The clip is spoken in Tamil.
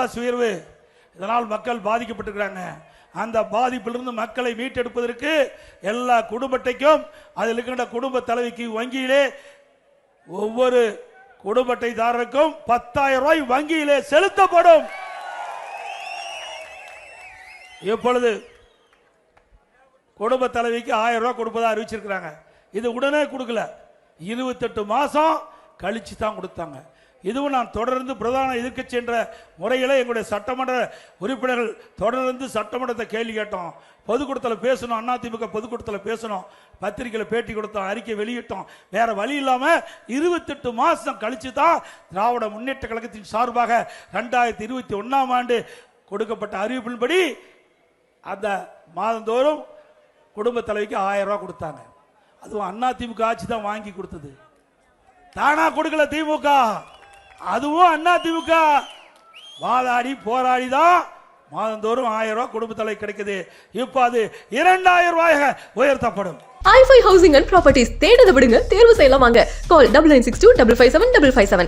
விலைவாசி உயர்வு, இதனால் மக்கள் பாதிக்கப்பட்டிருக்கிறாங்க. அந்த பாதிப்பிலிருந்து மக்களை மீட்டெடுப்பதற்கு எல்லா குடும்ப அட்டைக்கும் அதில் இருக்கின்ற குடும்ப தலைவிக்கு வங்கியிலே ஒவ்வொரு குடும்ப அட்டைதாரருக்கும் 10,000 ரூபாய் வங்கியிலே செலுத்தப்படும். இப்பொழுது குடும்ப தலைவிக்கு 1000 ரூபாய் கொடுப்பதா அறிவிச்சிருக்கிறாங்க. இது உடனே கொடுக்கல, 28 மாசம் கழிச்சு தான் கொடுத்தாங்க. இதுவும் நான் தொடர்ந்து பிரதான எதிர்க்கட்சி என்ற முறையில் எங்களுடைய சட்டமன்ற உறுப்பினர்கள் தொடர்ந்து சட்டமன்றத்தை கேள்வி கேட்டோம், பொதுக்கூட்டத்தில் பேசணும், அதிமுக பொதுக்கூட்டத்தில் பேசணும், பத்திரிகையில் பேட்டி கொடுத்தோம், அறிக்கை வெளியிட்டோம். வேற வழி இல்லாமல் 28 மாதம் கழிச்சு தான் திராவிட முன்னேற்ற கழகத்தின் சார்பாக 2021ஆம் ஆண்டு கொடுக்கப்பட்ட அறிவிப்பின்படி அந்த மாதந்தோறும் குடும்ப தலைவிக்கு 1000 ரூபாய் கொடுத்தாங்க. அதுவும் அதிமுக ஆட்சி தான் வாங்கி கொடுத்தது, தானா கொடுக்கல திமுக. அதுவும் அதிமுக வாதாடி போராடி தான் மாதந்தோறும் 1000 ரூபாய் குடும்ப தலை கிடைக்குது. இப்போ அது 2000 ரூபாயாக உயர்த்தப்படும். i5 ஹவுசிங் அண்ட் ப்ராப்பர்ட்டிஸ் தேடுத விடுங்க, தேர்வு செய்யலாம். வாங்க. கால் 9962557557.